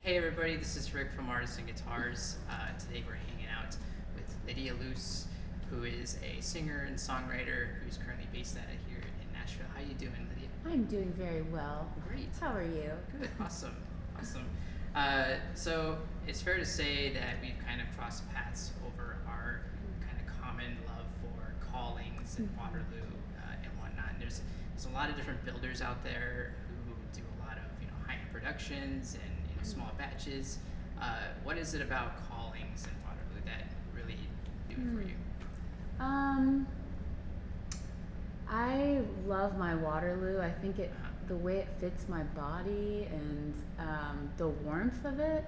Hey everybody, this is Rick from Artisan Guitars. Today we're hanging out with Lydia Luce, who is a singer and songwriter who's currently based out of here in Nashville. How you doing, Lydia? I'm doing very well. Great. How are you? Good. Awesome. So it's fair to say that we've kind of crossed paths over our kind of common love for Collings and Waterloo and whatnot. And there's a lot of different builders out there who do a lot of high-end productions and small batches. What is it about Collings and Waterloo that really do it for you? I love my Waterloo. I think the way it fits my body and the warmth of it,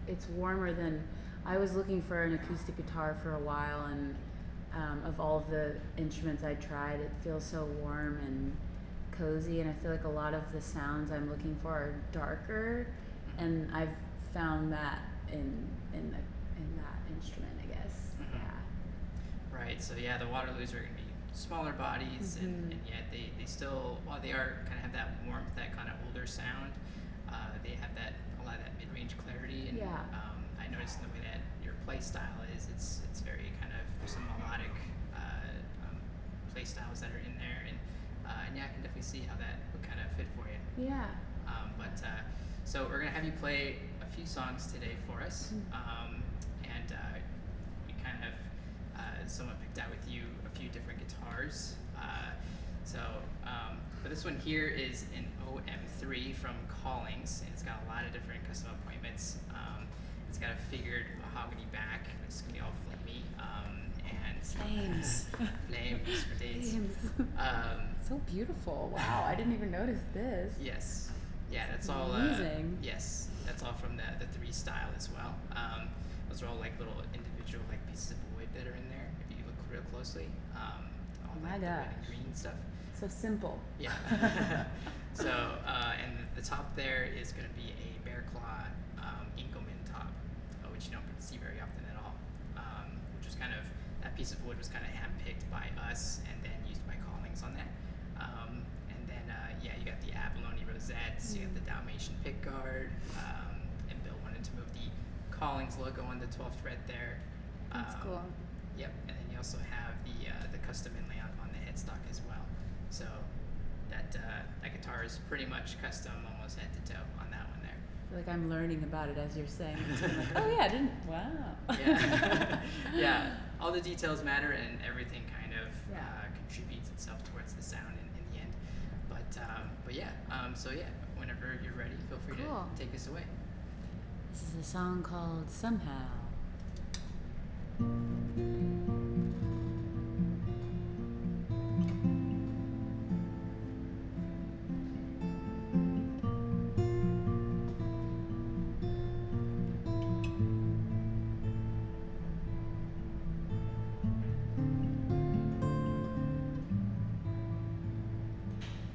it's warmer than. I was looking for an acoustic guitar for a while, and of all of the instruments I tried, it feels so warm and cozy, and I feel like a lot of the sounds I'm looking for are darker, and I've found that in that instrument, I guess. Yeah. Right. So yeah, the Waterloos are going to be smaller bodies, and yet they still, while they are kind of have that warmth, that kind of older sound, they have a lot of that mid-range clarity. And I noticed in the way that your play style is, it's very kind of, there's some melodic play styles that are in there, and yeah, I can definitely see how that would kind of fit for you. Yeah. So we're gonna have you play a few songs today for us, and we kind of someone picked out with you a few different guitars. But this one here is an OM3 from Collings, and it's got a lot of different custom appointments. It's got a figured mahogany back, which is gonna be all flamey, and Flames. Flames for days. So beautiful. Wow, I didn't even notice this. Yes. Yeah, that's all. Amazing. Yes, that's all from the 3 style as well. Those are all like little individual like pieces of wood that are in there. If you look real closely, all like the red and green stuff. So simple. Yeah. So and the top there is going to be a bear claw Engelmann top, which you don't see very often at all. Which was kind of, that piece of wood was kind of handpicked by us and then used by Collings on that. And then yeah, you got the abalone rosettes, you got the Dalmatian pickguard, and Bill wanted to move the Collings logo on the 12th fret there. That's cool. Yep, and then you also have the custom inlay on the headstock as well. So that guitar is pretty much custom, almost head to toe on that one there. I feel like I'm learning about it as you're saying it. I'm like, oh yeah, I didn't. Wow. Yeah. Yeah. All the details matter, and everything kind of contributes itself towards the sound in the end. But yeah. So yeah, whenever you're ready, feel free to take us away. This is a song called Somehow.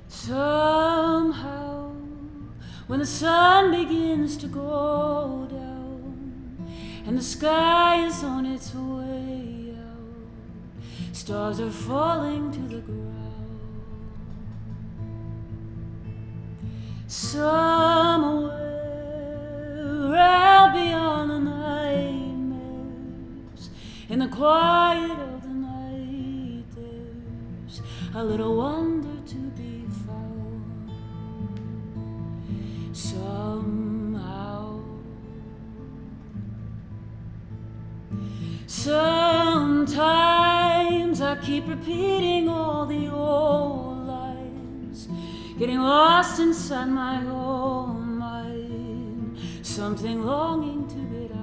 Somehow, when the sun begins to go down and the sky is on its way out, stars are falling to the ground. Somewhere out beyond the nightmares, in the quiet of the night, there's a little wonder to be found. Somehow, sometimes I keep repeating all the old lines, getting lost inside my own mind, something longing to get out.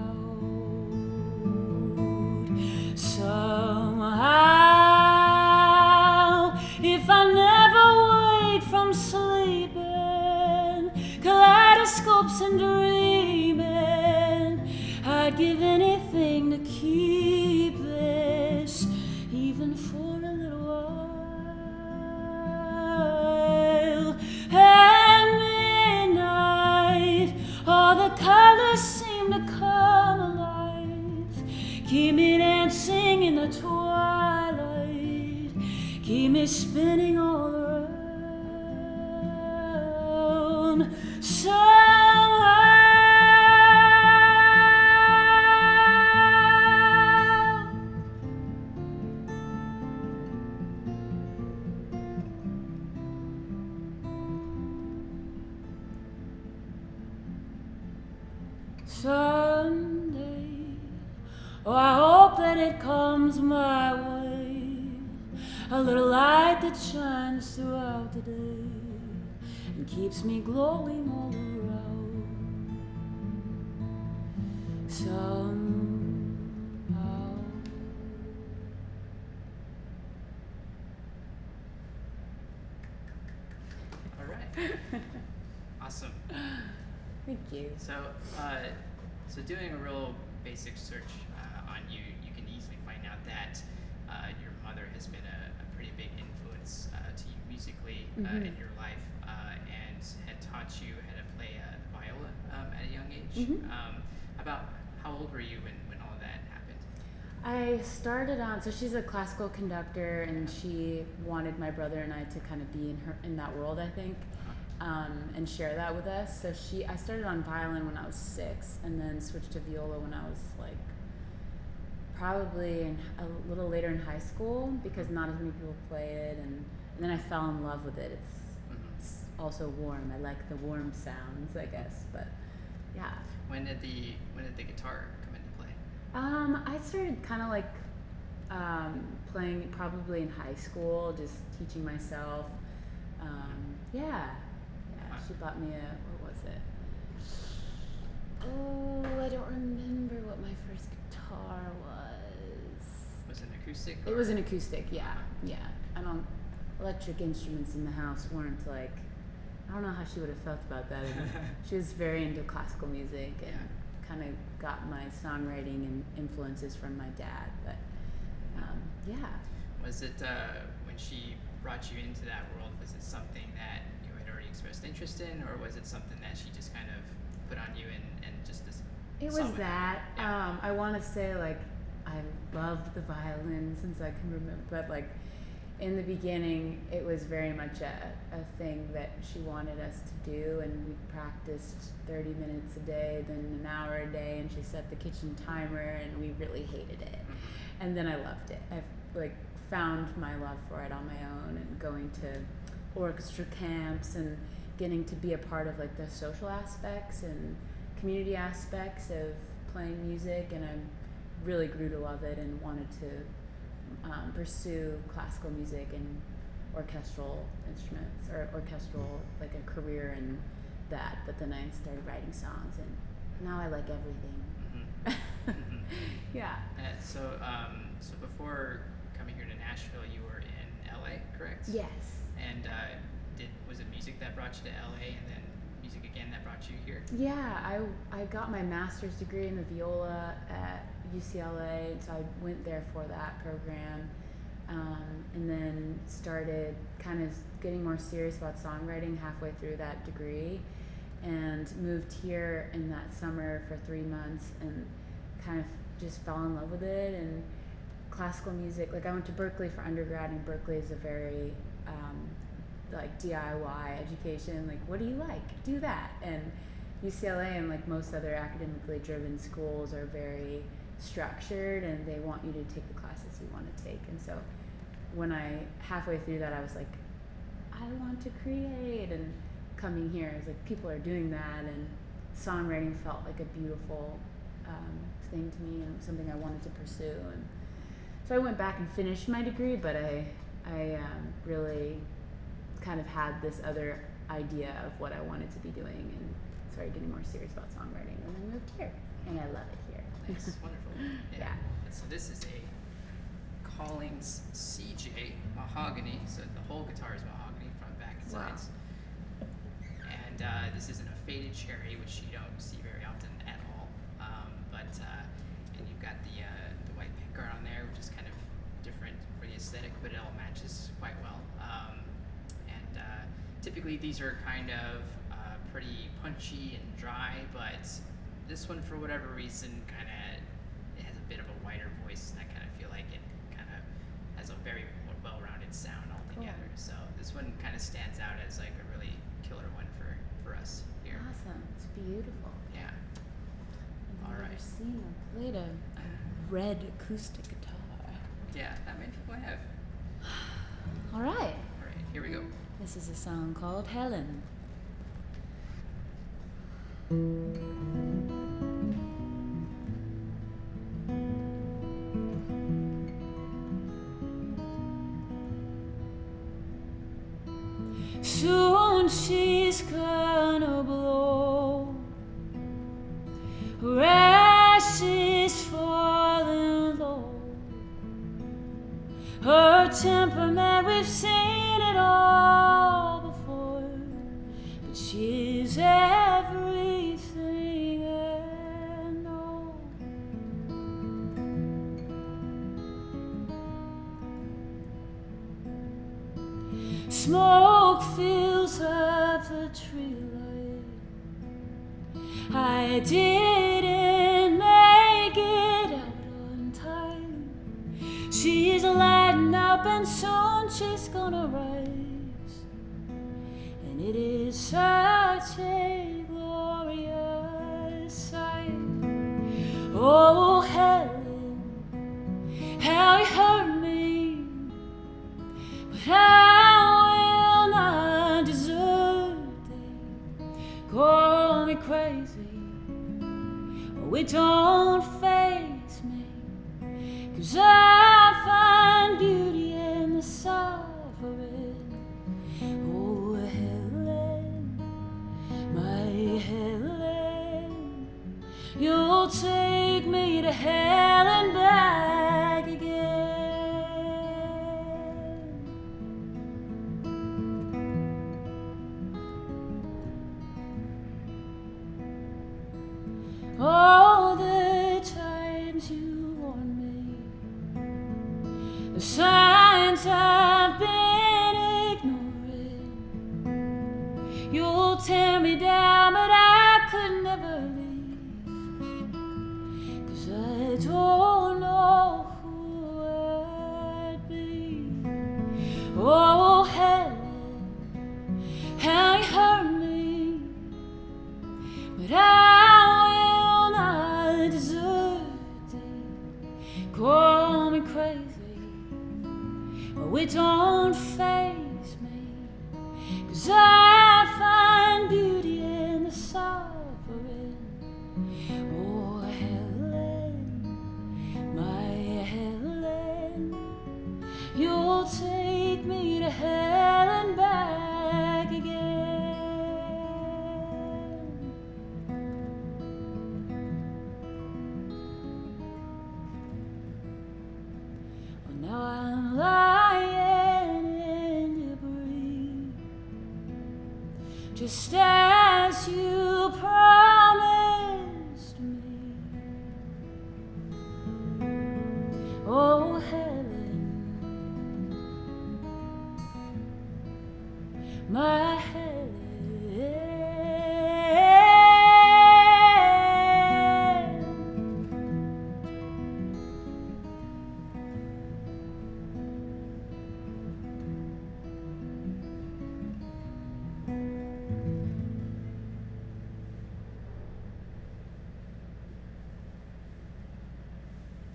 Somehow, if I never wake from sleeping, kaleidoscopes and dreaming, I'd give anything to keep this, even for a little while. At midnight, all the colors seem to come alive, keep me dancing in the twilight, keep me spinning all around. Somehow someday. Oh, I hope that it comes my way. A little light that shines throughout the day and keeps me glowing all around. Somehow. All right. Awesome. Thank you. So, so doing a real basic search on you, you can easily find out that your mother has been a pretty big influence to you musically in your life, and had taught you how to play the viola at a young age. About how old were you when all of that happened? I started on, so she's a classical conductor, and she wanted my brother and I to kind of be in that world, I think. And share that with us. So I started on violin when I was 6, and then switched to viola when I was like probably a little later in high school, because not as many people play it, and then I fell in love with it. It's also warm. I like the warm sounds, I guess. But yeah. When did the guitar come into play? I started kind of like playing probably in high school, just teaching myself. Yeah. She bought me what was it? Oh, I don't remember what my first guitar was. Was it an acoustic? It was an acoustic, yeah. Electric instruments in the house weren't like, I don't know how she would have felt about that. She was very into classical music and kind of got my songwriting and influences from my dad, but yeah. Was it, when she brought you into that world, was it something that you had already expressed interest in, or was it something that she just kind of put on you and just It was that. Yeah. I want to say, like, I loved the violin since I can remember, but like in the beginning, it was very much a thing that she wanted us to do, and we practiced 30 minutes a day, then an hour a day, and she set the kitchen timer, and we really hated it. And then I loved it. I've like found my love for it on my own, and going to orchestra camps and getting to be a part of like the social aspects and community aspects of playing music, and I really grew to love it and wanted to pursue classical music and orchestral instruments, or orchestral, like a career in that. But then I started writing songs, and now I like everything. Yeah. So before coming here to Nashville, you were in LA, correct? Yes. And was it music that brought you to LA, and then music again that brought you here? Yeah, I got my master's degree in the viola at UCLA, so I went there for that program, and then started kind of getting more serious about songwriting halfway through that degree, and moved here in that summer for 3 months, and kind of just fell in love with it. And classical music, like I went to Berkeley for undergrad, and Berkeley is a very like DIY education. Like, what do you like? Do that. And UCLA and like most other academically driven schools are very structured, and they want you to take the classes you want to take. And so when halfway through that, I was like, I want to create. And coming here, I was like, people are doing that, and songwriting felt like a beautiful thing to me, and something I wanted to pursue. And so I went back and finished my degree, but I really kind of had this other idea of what I wanted to be doing, and started getting more serious about songwriting, and then moved here, and I love it here. Nice. Wonderful. Yeah. And so this is a Collings CJ mahogany, so the whole guitar is mahogany, front, back, and sides. And this isn't a faded cherry, which you don't see very often at all. And you've got the white pickguard on there, which is kind of different for the aesthetic, but it all matches quite well. Typically these are kind of pretty punchy and dry, but this one, for whatever reason, kind of it has a bit of a wider voice, and I kind of feel like it kind of has a very well-rounded sound altogether. Cool. So this one kind of stands out as like a really killer one for us here. Awesome. It's beautiful. Yeah. I've never seen or played a red acoustic guitar. Yeah, not many people have. All right. All right, here we go. This is a song called Helen. gonna blow. Her ashes falling low. Her temperament, we've seen it all before, but she's everything and more. Smoke fills up the tree light. I didn't make it out on time. She's lighting up and soon she's gonna rise. And it is such a glorious sight. Oh, Helen, how you hurt me, but I will not desert thee. Call me crazy, oh, it don't faze me, 'cause I find beauty in the suffering. Oh, Helen, my Helen, you'll take me to hell and back again. All the times you warned me, the signs I've been ignoring. You'll tear me down, but I could never leave, 'cause I don't know who I'd be. Oh, Helen, how you hurt me, but I will not desert thee. Call me crazy, oh, it don't faze me, 'cause I find beauty in the suffering. Oh, Helen, my Helen, you'll take me to hell and back again. Well, now I'm lying in debris, just as you promised me. Oh, Helen, my Helen.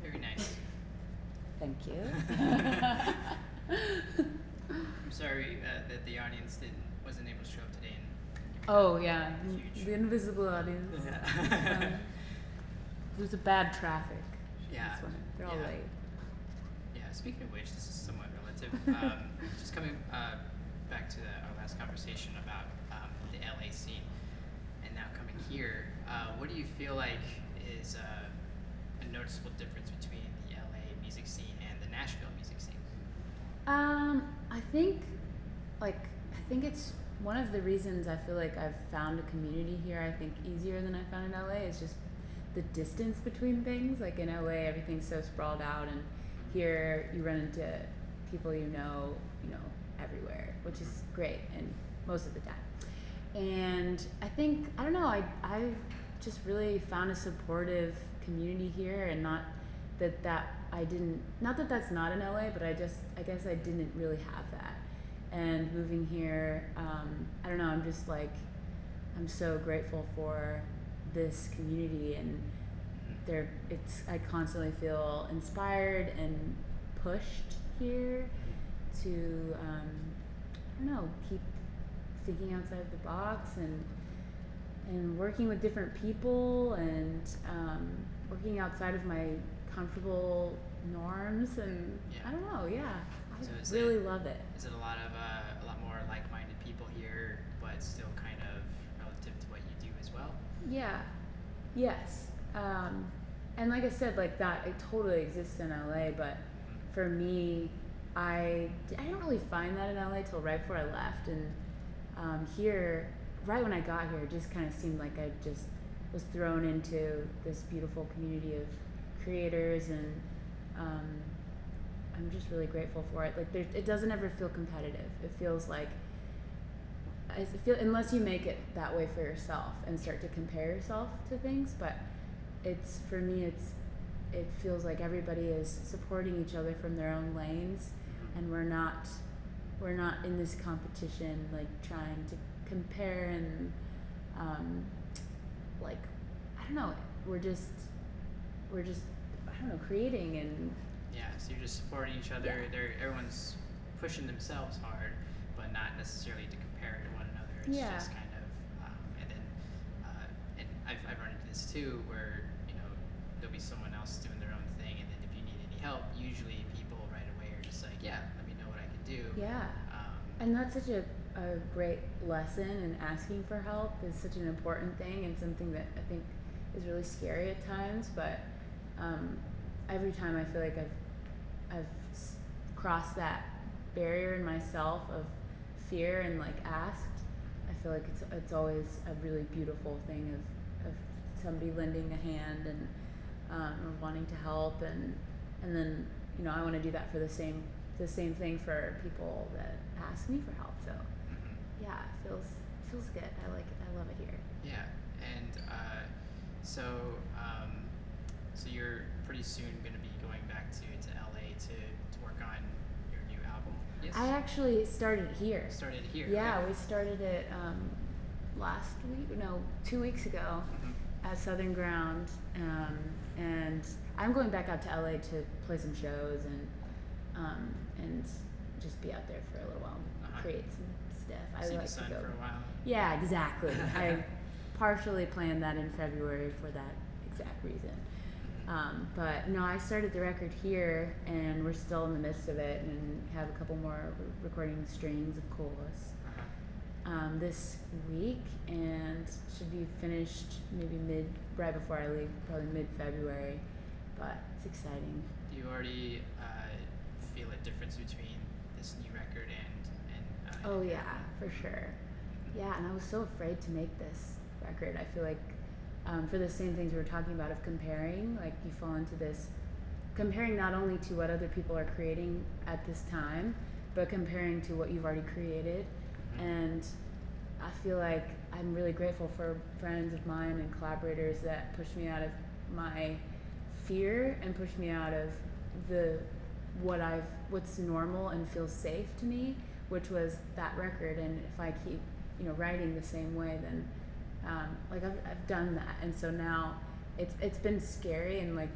Very nice. Thank you. I'm sorry that the audience wasn't able to show up today. Oh yeah, Huge. the invisible audience. Yeah. There's a bad traffic. Yeah. That's why they're all Yeah. late. Yeah, speaking of which, this is somewhat relative. Just coming back to our last conversation about the LA scene, and now coming here, what do you feel like is a noticeable difference between the LA music scene and the Nashville music scene? I think it's one of the reasons I feel like I've found a community here, I think easier than I found in LA, is just the distance between things. Like in LA, everything's so sprawled out, and here you run into people you know everywhere, which is great, and most of the time. And I think, I don't know, I've just really found a supportive community here, and not that that's not in LA, but I guess I didn't really have that. And moving here, I don't know, I'm so grateful for this community, and I constantly feel inspired and pushed here to, I don't know, keep thinking outside the box and working with different people, and working outside of my comfortable norms, and Yeah. I don't know, yeah, So is I really love it. Is it a lot more like-minded people here, but still kind of Yeah. Yes. And like I said, like that, it totally exists in LA, but for me, I didn't really find that in LA till right before I left. And here, right when I got here, it just kind of seemed like I just was thrown into this beautiful community of creators, and I'm just really grateful for it. Like, it doesn't ever feel competitive. It feels like, unless you make it that way for yourself and start to compare yourself to things, but it's, for me, it feels like everybody is supporting each other from their own lanes, and we're not in this competition, like trying to compare and like, I don't know, we're just I don't know, creating. And yeah, so you're just supporting each other. Yeah. Everyone's pushing themselves hard, but not necessarily to compare to one another. It's Yeah. just kind of, and then, and I've run into this too, where there'll be someone else doing their own thing, and then if you need any help, usually people right away are just like, yeah, let me know what I can do. Yeah. And that's such a great lesson, and asking for help is such an important thing, and something that I think is really scary at times, but every time I feel like I've crossed that barrier in myself of fear and like asked, I feel like it's always a really beautiful thing of somebody lending a hand and wanting to help, and then I want to do that for the same thing for people that ask me for help. So yeah, it feels good. I like it. I love it here. Yeah, and so you're pretty soon going to be going back to LA to work on your new album. Yes. I actually started here. Started here. Yeah, okay. we started it 2 weeks ago at Southern Ground, and I'm going back out to LA to play some shows and just be out there for a little while, create some stuff. Sing I like the sun to go. for a while. Yeah, exactly. I partially planned that in February for that exact reason. But no, I started the record here, and we're still in the midst of it, and have a couple more recording strings, of course, this week, and should be finished maybe right before I leave, probably mid-February. But it's exciting. Do you already feel a difference between this new record and oh yeah, for sure. Yeah, and I was so afraid to make this record. I feel like for the same things we were talking about of comparing, like you fall into this comparing not only to what other people are creating at this time, but comparing to what you've already created. And I feel like I'm really grateful for friends of mine and collaborators that pushed me out of my fear and pushed me out of what's normal and feels safe to me, which was that record. And if I keep writing the same way, then like I've done that, and so now it's been scary and like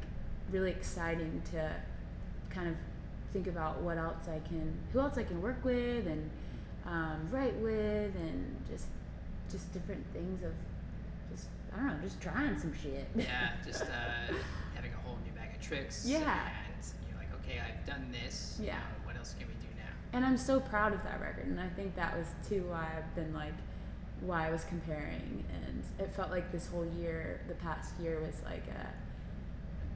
really exciting to kind of think about who else I can work with and write with, and just different things of just trying some shit. Yeah, just having a whole new bag of tricks. Yeah. And you're like, okay, I've done this. Yeah. What else can we do now? And I'm so proud of that record, and I think that was too why I was comparing, and it felt like this whole year, the past year, was like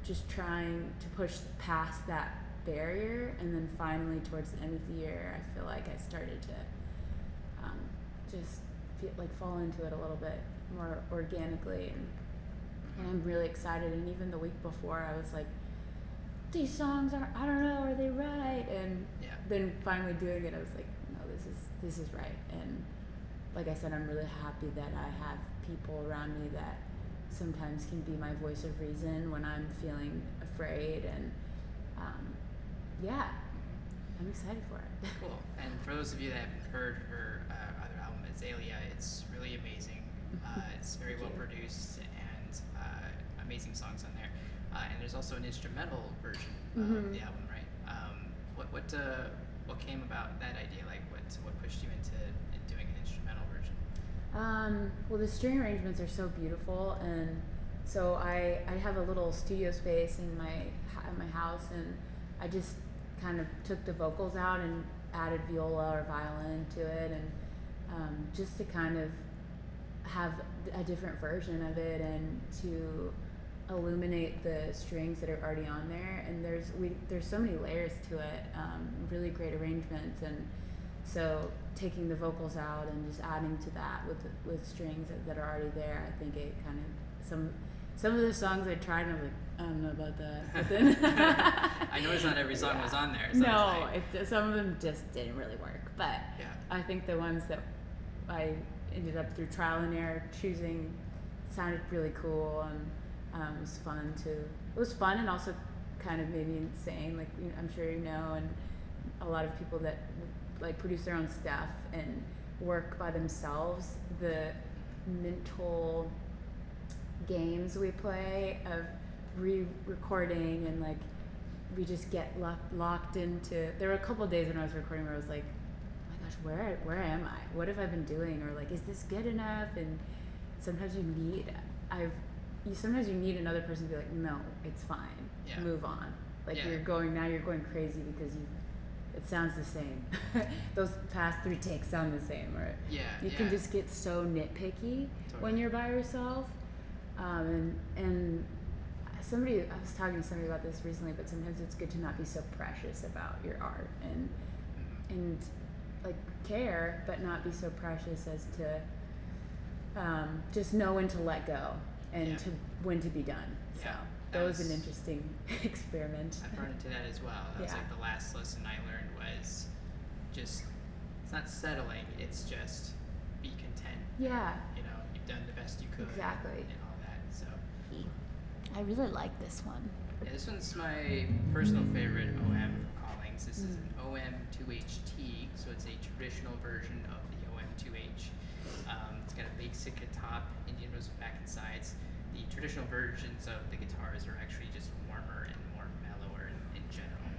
just trying to push past that barrier, and then finally towards the end of the year, I feel like I started to just fall into it a little bit more organically, and I'm really excited. And even the week before, I was like, these songs I don't know, are they right? And then finally doing it, I was like, no, this is right. And like I said, I'm really happy that I have people around me that sometimes can be my voice of reason when I'm feeling afraid, and I'm excited for it. Cool. And for those of you that haven't heard her other album, Azalea, it's really amazing. It's very well produced, and amazing songs on there. And there's also an instrumental version of the album, right? What came about that idea? Like, what pushed you into doing an instrumental version? Well, the string arrangements are so beautiful, and so I have a little studio space in my house, and I just kind of took the vocals out and added viola or violin to it, and just to kind of have a different version of it and to illuminate the strings that are already on there. And there's so many layers to it, really great arrangements. And so taking the vocals out and just adding to that with strings that are already there, I think it kind of, some of the songs I tried and I'm like, I don't know about that. But then I noticed not every song was on there. So no, some of them just didn't really work. But I think the ones that I ended up through trial and error choosing sounded really cool, and it was fun to. It was fun and also kind of maybe insane. Like I'm sure you know, and a lot of people that like produce their own stuff and work by themselves. The mental games we play of re-recording and like we just get locked into. There were a couple of days when I was recording where I was like, oh my gosh, where am I? What have I been doing? Or like, is this good enough? And sometimes you need another person to be like, no, it's fine. Yeah. Move on. Like you're going crazy because it sounds the same. Those past 3 takes sound the same, or you can just get so nitpicky when you're by yourself. And I was talking to somebody about this recently, but sometimes it's good to not be so precious about your art and like care, but not be so precious as to just know when to let go and when to be done. So that was an interesting experiment. I've run into that as well. That was like the last lesson I learned was just, it's not settling, it's just be content. Yeah. You know, you've done the best you could. Exactly. And all that, so. I really like this one. Yeah, this one's my personal favorite OM from Collings. This is an OM2HT, so it's a traditional version of the OM2H. It's got a big Sitka top, Indian rose with back and sides. The traditional versions of the guitars are actually just warmer and more mellower in general,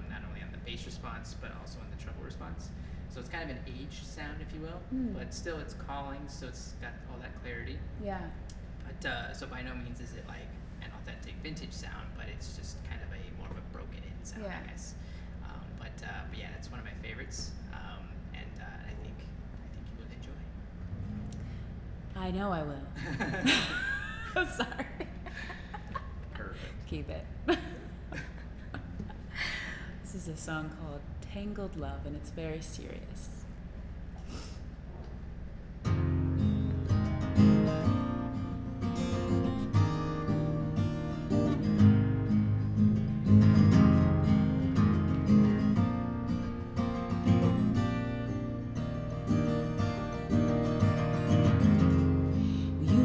not only on the bass response, but also on the treble response. So it's kind of an aged sound, if you will, but still it's Collings, so it's got all that clarity. Yeah. But so by no means is it like an authentic vintage sound, but it's just kind of a more of a broken in sound, I guess. But yeah, that's one of my favorites, and I think you will enjoy. I know I will. Sorry. Perfect. Keep it. This is a song called Tangled Love, and it's very serious.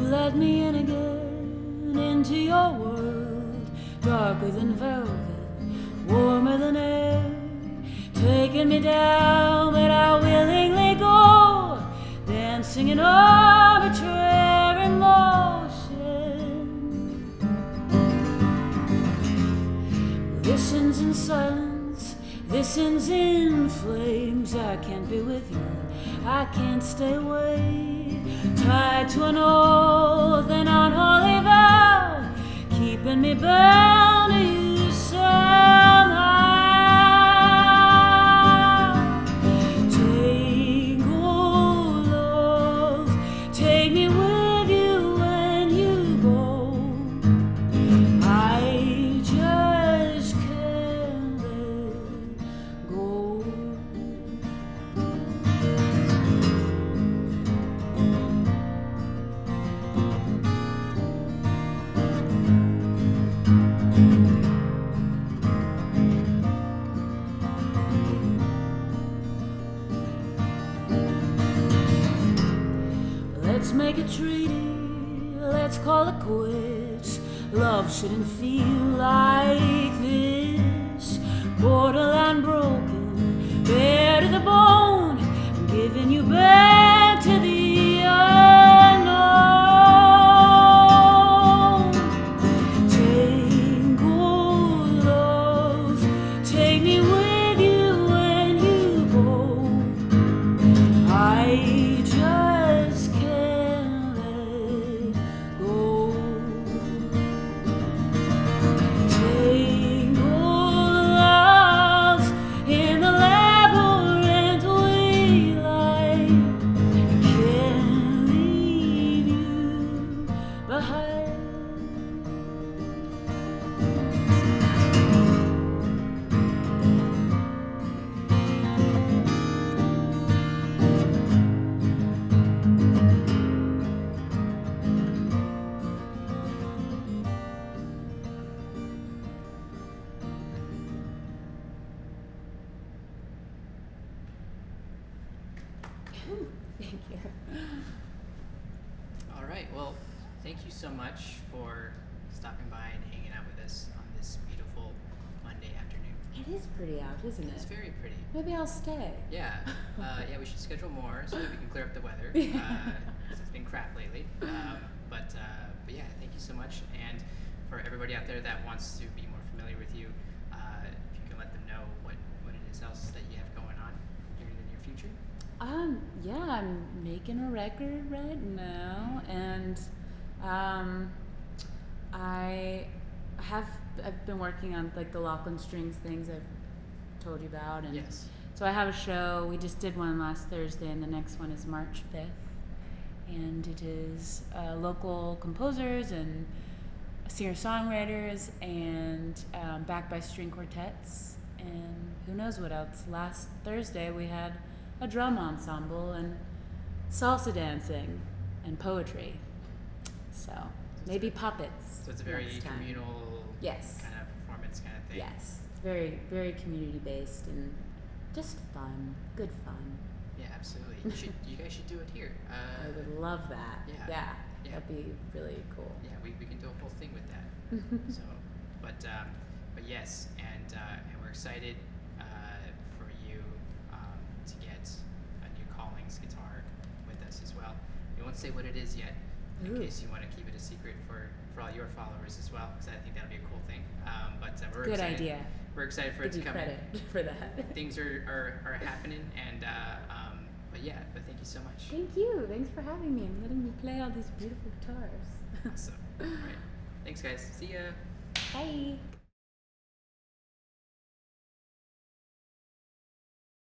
Let me in again into your world, darker than velvet, warmer than air, taking me down, but I willingly go, dancing in arbitrary motion. Listens in silence, listens in flames. I can't be with you, I can't stay away. Tied to an oath, an unholy vow, keeping me bound to you somehow. Tangled love, take me with you when you go. I just can't let go. Let's make a treaty, let's call it quits. Love shouldn't feel like this. Borderline broken, bare to the bone, giving you back to the unknown. Tangled love, take me with you when you go. I just can't let go. Tangled love in the labyrinth we lie. thank you so much for stopping by and hanging out with us on this beautiful Monday afternoon. It is pretty out, isn't it? It's very pretty. Maybe I'll stay. Yeah, yeah, we should schedule more so that we can clear up the weather. Yeah. 'Cause it's been crap lately. But yeah, thank you so much. And for everybody out there that wants to be more familiar with you, if you can let them know what it is else that you have going on here in the near future. Yeah, I'm making a record right now, and I've been working on like the Lachlan Strings things I've told you about, and Yes. so I have a show. We just did one last Thursday, and the next one is March 5th, and it is local composers and singer-songwriters, and backed by string quartets, and who knows what else. Last Thursday we had a drum ensemble and salsa dancing and poetry. So maybe puppets. So it's a very next time. communal Yes. kind of performance kind of thing. Yes. It's very, very community based and just fun. Good fun. Yeah, absolutely. You guys should do it here. I would love that. Yeah. That'd be really cool. Yeah, we can do a whole thing with that. So, but yes, and we're excited for you to get a new Collings guitar with us as well. We won't say what it is yet, in Ooh. case you want to keep it a secret for all your followers as well, because I think that'll be a cool thing. But we're Good excited. idea. We're excited for Give it to you come credit in. for that. Things are happening, and but thank you so much. Thank you. Thanks for having me and letting me play all these beautiful guitars. Awesome. All right. Thanks, guys. See ya. Bye.